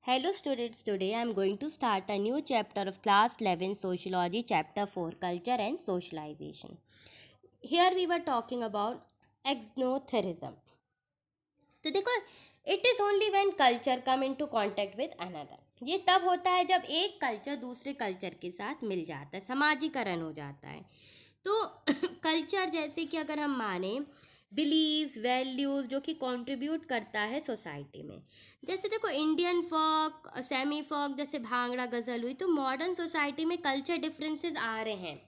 Hello students, today I am going to start a new chapter of class 11 Sociology, chapter 4 Culture and Socialization. Here we were talking about exnotherism. तो देखो, it is only when culture come into contact with another. ये तब होता है जब एक culture दूसरे culture के साथ मिल जाता है, समाजीकरण हो जाता है। तो कल्चर जैसे कि अगर हम माने बिलीव्स वैल्यूज़ जो कि कंट्रीब्यूट करता है सोसाइटी में। जैसे देखो इंडियन फॉक सेमी फॉक जैसे भांगड़ा गज़ल हुई, तो मॉडर्न सोसाइटी में कल्चर डिफरेंसेस आ रहे हैं।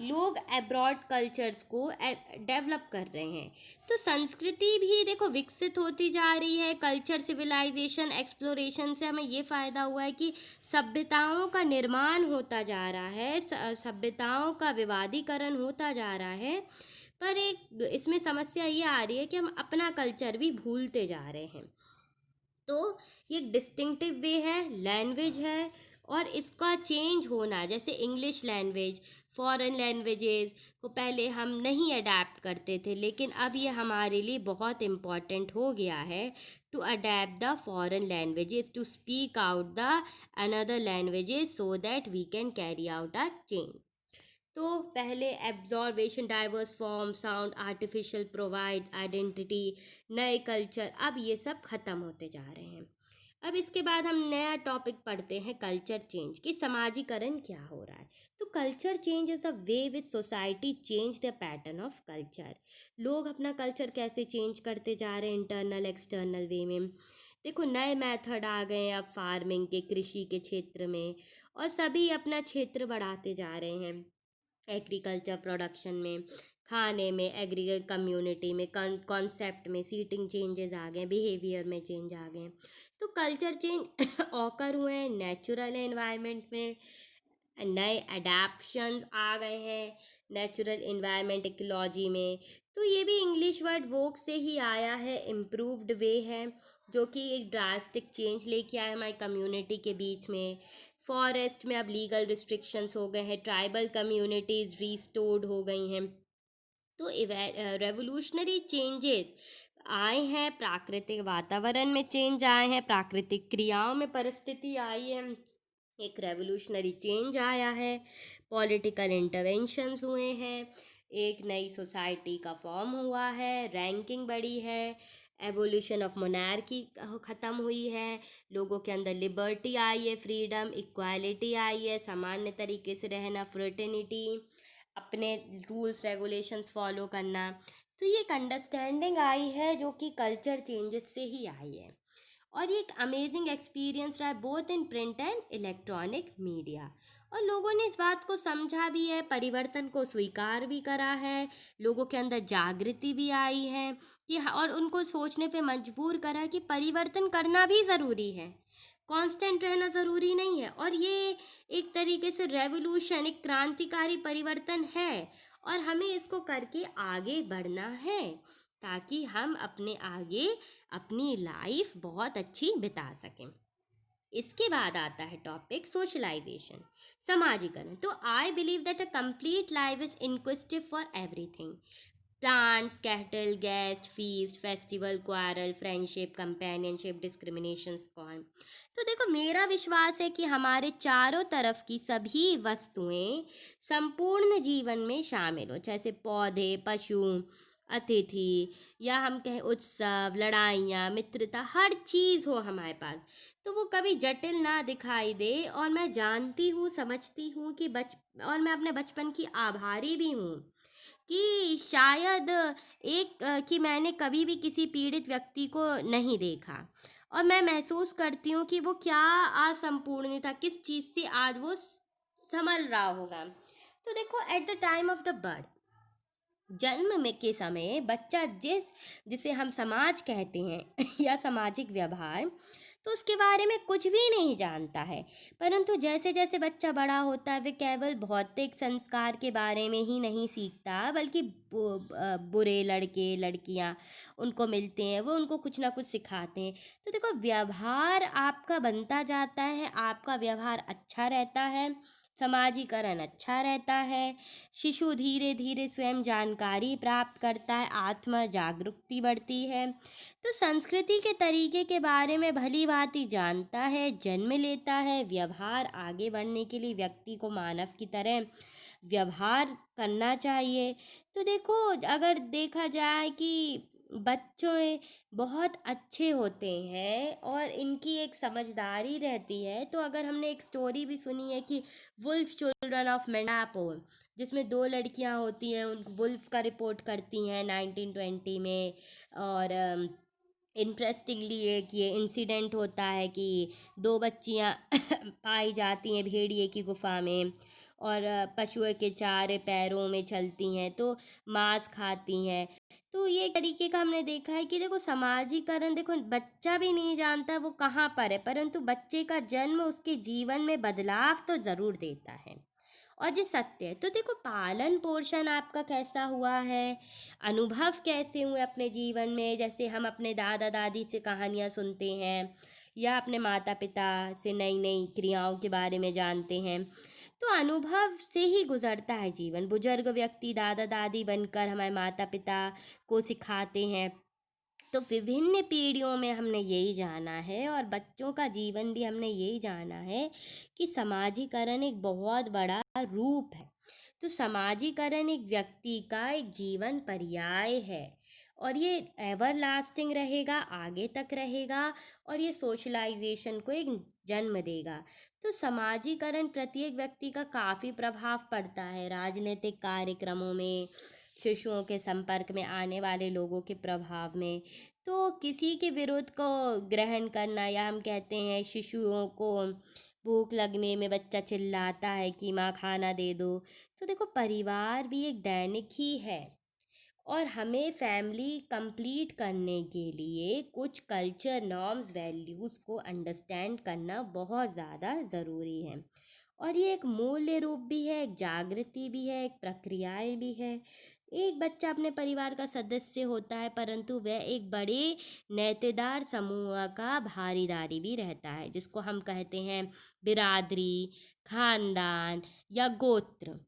लोग अब्रॉड कल्चर्स को डेवलप कर रहे हैं। तो संस्कृति भी देखो विकसित होती जा रही है। कल्चर सिविलाइजेशन एक्सप्लोरेशन से हमें ये फ़ायदा हुआ है कि सभ्यताओं का निर्माण होता जा रहा है, सभ्यताओं का विवादीकरण होता जा रहा है। पर एक इसमें समस्या ये आ रही है कि हम अपना कल्चर भी भूलते जा रहे हैं। तो ये एक डिस्टिंक्टिव वे है, लैंग्वेज है, और इसका चेंज होना, जैसे इंग्लिश लैंग्वेज फॉरेन लैंग्वेजेस को पहले हम नहीं अडेप्ट करते थे, लेकिन अब ये हमारे लिए बहुत इम्पॉर्टेंट हो गया है to adept the foreign languages, to speak out the another languages so that we can carry out a change. तो पहले observation diverse form sound artificial provides identity, नए कल्चर, अब ये सब ख़त्म होते जा रहे हैं। अब इसके बाद हम नया टॉपिक पढ़ते हैं, कल्चर चेंज, कि समाजीकरण क्या हो रहा है। तो culture change is the way which society change the pattern of culture. लोग अपना कल्चर कैसे चेंज करते जा रहे हैं इंटरनल एक्सटर्नल वे में। देखो नए मेथड आ गए हैं अब फार्मिंग के, कृषि के क्षेत्र में, और सभी अपना क्षेत्र बढ़ाते जा रहे हैं। एग्रीकल्चर प्रोडक्शन में, खाने में, एग्रीकल्चर कम्युनिटी में, कॉन्सेप्ट में सीटिंग चेंजेस आ गए, बिहेवियर में चेंज आ गए। तो कल्चर चेंज ऑकर हुए हैं नेचुरल एनवायरनमेंट में, नए अडेप्शंस आ गए हैं नेचुरल इन्वायरमेंट इकोलॉजी में। तो ये भी इंग्लिश वर्ड वोक से ही आया है, इम्प्रूव्ड वे है, जो कि एक ड्रास्टिक चेंज लेके आया हमारी कम्युनिटी के बीच में। फॉरेस्ट में अब लीगल रिस्ट्रिक्शंस हो गए हैं, ट्राइबल कम्युनिटीज़ रिस्टोर्ड हो गई हैं। तो रेवोल्यूशनरी चेंजेस आए हैं, प्राकृतिक वातावरण में चेंज आए हैं, प्राकृतिक क्रियाओं में परिस्थिति आई है, एक रेवोल्यूशनरी चेंज आया है, पॉलिटिकल इंटरवेंशंस हुए हैं, एक नई सोसाइटी का फॉर्म हुआ है, रैंकिंग बढ़ी है, एवोल्यूशन ऑफ मोनार्की ख़त्म हुई है, लोगों के अंदर लिबर्टी आई है, फ्रीडम इक्वालिटी आई है, सामान्य तरीके से रहना, फ्रेटर्निटी, अपने रूल्स रेगुलेशंस फॉलो करना। तो ये एक अंडरस्टैंडिंग आई है जो कि कल्चर चेंजेस से ही आई है, और ये एक अमेजिंग एक्सपीरियंस रहा है both in print and electronic media. और लोगों ने इस बात को समझा भी है, परिवर्तन को स्वीकार भी करा है, लोगों के अंदर जागृति भी आई है कि और उनको सोचने पे मजबूर करा कि परिवर्तन करना भी ज़रूरी है, कांस्टेंट रहना ज़रूरी नहीं है। और ये एक तरीके से रेवोल्यूशन, एक क्रांतिकारी परिवर्तन है, और हमें इसको करके आगे बढ़ना है ताकि हम अपने आगे अपनी लाइफ बहुत अच्छी बिता सकें। इसके बाद आता है टॉपिक सोशलाइजेशन, समाजीकरण। तो I believe that a complete life is inquisitive for everything, plants, cattle, guest, feast, festival, quarrel, friendship, companionship, discrimination, scorn. तो देखो मेरा विश्वास है कि हमारे चारों तरफ की सभी वस्तुएं संपूर्ण जीवन में शामिल हो, जैसे पौधे, पशु, अतिथि, या हम कहें उत्सव, लड़ाइयाँ, मित्रता, हर चीज़ हो हमारे पास, तो वो कभी जटिल ना दिखाई दे। और मैं जानती हूँ, समझती हूँ कि और मैं अपने बचपन की आभारी भी हूँ कि शायद कि मैंने कभी भी किसी पीड़ित व्यक्ति को नहीं देखा, और मैं महसूस करती हूँ कि वो क्या असंपूर्ण था, किस चीज़ से आज वो संभल रहा होगा। तो देखो at the time of the birth, जन्म में के समय बच्चा जिसे हम समाज कहते हैं या सामाजिक व्यवहार, तो उसके बारे में कुछ भी नहीं जानता है। परंतु जैसे जैसे बच्चा बड़ा होता है, वे केवल भौतिक संस्कार के बारे में ही नहीं सीखता, बल्कि बुरे लड़के लड़कियां उनको मिलते हैं, वो उनको कुछ ना कुछ सिखाते हैं। तो देखो व्यवहार आपका बनता जाता है, आपका व्यवहार अच्छा रहता है, समाजीकरण अच्छा रहता है। शिशु धीरे धीरे स्वयं जानकारी प्राप्त करता है, आत्म जागरूकता बढ़ती है। तो संस्कृति के तरीके के बारे में भली भांति जानता है, जन्म लेता है। व्यवहार आगे बढ़ने के लिए व्यक्ति को मानव की तरह व्यवहार करना चाहिए। तो देखो, अगर देखा जाए कि बच्चे बहुत अच्छे होते हैं और इनकी एक समझदारी रहती है, तो अगर हमने एक स्टोरी भी सुनी है कि वुल्फ चिल्ड्रन ऑफ मेंडापोर, जिसमें दो लड़कियां होती हैं, उन वुल्फ का रिपोर्ट करती हैं 1920 में। और इंटरेस्टिंगली एक ये इंसिडेंट होता है कि दो बच्चियां पाई जाती हैं भेड़िए की गुफा में, और पशुओं के चारे पैरों में चलती हैं, तो मांस खाती हैं। तो ये एक तरीके का हमने देखा है कि देखो, समाजीकरण, देखो बच्चा भी नहीं जानता वो कहाँ पर है, परंतु बच्चे का जन्म उसके जीवन में बदलाव तो ज़रूर देता है, और ये सत्य है। तो देखो, पालन पोषण आपका कैसा हुआ है, अनुभव कैसे हुए अपने जीवन में, जैसे हम अपने दादा दादी से कहानियाँ सुनते हैं या अपने माता पिता से नई नई क्रियाओं के बारे में जानते हैं, तो अनुभव से ही गुजरता है जीवन। बुजुर्ग व्यक्ति दादा दादी बनकर हमारे माता पिता को सिखाते हैं। तो विभिन्न पीढ़ियों में हमने यही जाना है, और बच्चों का जीवन भी हमने यही जाना है कि समाजीकरण एक बहुत बड़ा रूप है। तो समाजीकरण एक व्यक्ति का एक जीवन पर्याय है, और ये एवर लास्टिंग रहेगा, आगे तक रहेगा, और ये सोशलाइजेशन को एक जन्म देगा। तो समाजीकरण प्रत्येक व्यक्ति का काफ़ी प्रभाव पड़ता है, राजनीतिक कार्यक्रमों में, शिशुओं के संपर्क में आने वाले लोगों के प्रभाव में। तो किसी के विरोध को ग्रहण करना, या हम कहते हैं शिशुओं को भूख लगने में बच्चा चिल्लाता है कि माँ खाना दे दो, तो देखो, परिवार भी एक दैनिक ही है, और हमें फैमिली कंप्लीट करने के लिए कुछ कल्चर नॉर्म्स वैल्यूज़ को अंडरस्टैंड करना बहुत ज़्यादा ज़रूरी है। और ये एक मूल्य रूप भी है, एक जागृति भी है, एक प्रक्रियाएं भी है। एक बच्चा अपने परिवार का सदस्य होता है, परंतु वह एक बड़े नेतेदार समूह का भागीदारी भी रहता है, जिसको हम कहते हैं बिरादरी, खानदान या गोत्र।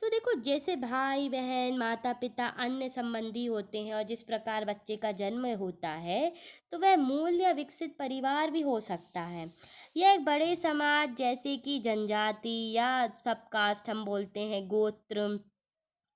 तो देखो, जैसे भाई बहन, माता पिता, अन्य संबंधी होते हैं, और जिस प्रकार बच्चे का जन्म होता है, तो वह मूल्य विकसित परिवार भी हो सकता है। यह एक बड़े समाज जैसे कि जनजाति या सब कास्ट हम बोलते हैं, गोत्र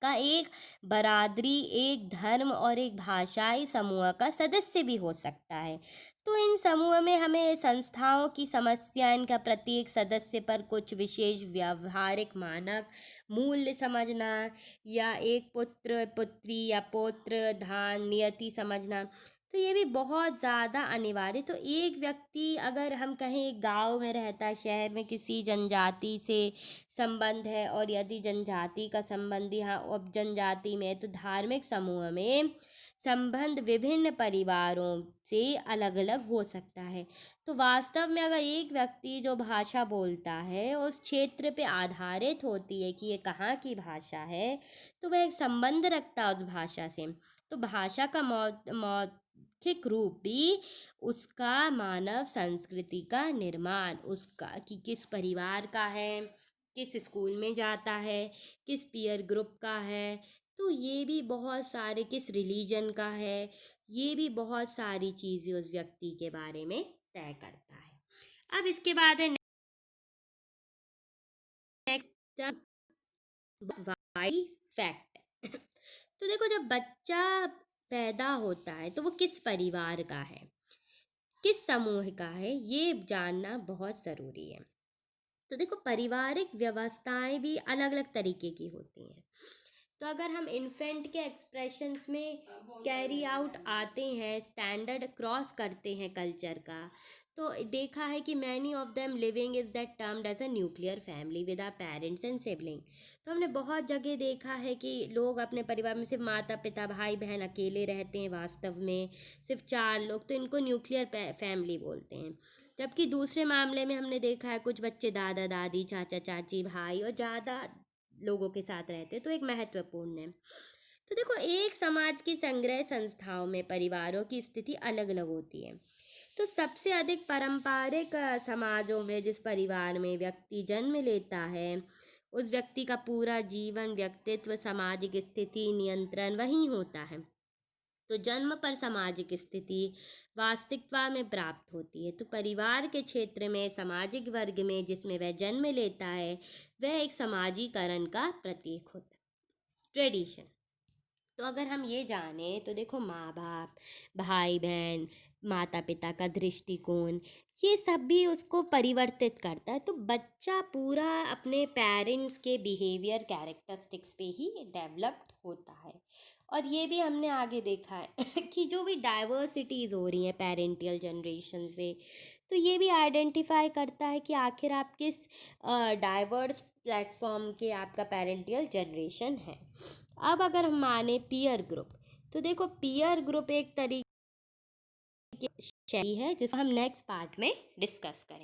का एक बरादरी, एक धर्म और एक भाषाई समूह का सदस्य भी हो सकता है। तो इन समूह में हमें संस्थाओं की समस्या, इनका प्रत्येक सदस्य पर कुछ विशेष व्यवहारिक मानक मूल्य समझना, या एक पुत्र पुत्री या पौत्र धान नियति समझना, तो ये भी बहुत ज़्यादा अनिवार्य। तो एक व्यक्ति, अगर हम कहें गांव में रहता है, शहर में किसी जनजाति से संबंध है, और यदि जनजाति का संबंध यहाँ अब जनजाति में है, तो धार्मिक समूह में संबंध विभिन्न परिवारों से अलग अलग हो सकता है। तो वास्तव में अगर एक व्यक्ति जो भाषा बोलता है उस क्षेत्र पे आधारित होती है कि ये कहाँ की भाषा है, तो वह एक संबंध रखता है उस भाषा से। तो भाषा का मौखिक रूप भी उसका मानव संस्कृति का निर्माण, उसका कि किस परिवार का है, किस स्कूल में जाता है, किस पीयर ग्रुप का है, तो ये भी बहुत सारे, किस रिलीजन का है, ये भी बहुत सारी चीज़ें उस व्यक्ति के बारे में तय करता है। अब इसके बाद है नेक्स्ट वाई फैक्ट। तो देखो, जब बच्चा पैदा होता है तो वो किस परिवार का है, किस समूह का है, ये जानना बहुत ज़रूरी है। तो देखो, पारिवारिक व्यवस्थाएं भी अलग अलग तरीके की होती हैं। तो अगर हम इन्फेंट के एक्सप्रेशंस में कैरी आउट आते हैं, स्टैंडर्ड क्रॉस करते हैं कल्चर का, तो देखा है कि many of them living is that termed as a nuclear family with our parents and sibling. तो हमने बहुत जगह देखा है कि लोग अपने परिवार में सिर्फ माता पिता भाई बहन अकेले रहते हैं, वास्तव में सिर्फ 4 लोग, तो इनको न्यूक्लियर फैमिली बोलते हैं। जबकि दूसरे मामले में हमने देखा है कुछ बच्चे दादा दादी, चाचा चाची, भाई और ज़्यादा लोगों के साथ रहते, तो एक महत्वपूर्ण है। तो देखो, एक समाज की संग्रह संस्थाओं में परिवारों की स्थिति अलग अलग होती है। तो सबसे अधिक पारंपरिक समाजों में जिस परिवार में व्यक्ति जन्म लेता है, उस व्यक्ति का पूरा जीवन, व्यक्तित्व, सामाजिक स्थिति, नियंत्रण वहीं होता है। तो जन्म पर सामाजिक स्थिति वास्तविकता में प्राप्त होती है। तो परिवार के क्षेत्र में, सामाजिक वर्ग में जिसमें वह जन्म लेता है, वह एक समाजीकरण का प्रतीक होता है। ट्रेडिशन, तो अगर हम ये जाने तो देखो, माँ बाप, भाई बहन, माता पिता का दृष्टिकोण, ये सब भी उसको परिवर्तित करता है। तो बच्चा पूरा अपने पेरेंट्स के बिहेवियर, कैरेक्टरिस्टिक्स पे ही डेवलप्ड होता है। और ये भी हमने आगे देखा है कि जो भी डाइवर्सिटीज़ हो रही हैं पेरेंटियल जनरेशन से, तो ये भी आइडेंटिफाई करता है कि आखिर आप किस डाइवर्स प्लेटफॉर्म के आपका पेरेंटियल जनरेशन है। अब अगर हम माने पीयर ग्रुप, तो देखो पीयर ग्रुप एक तरीके की शैली है जिसको हम नेक्स्ट पार्ट में डिस्कस करेंगे।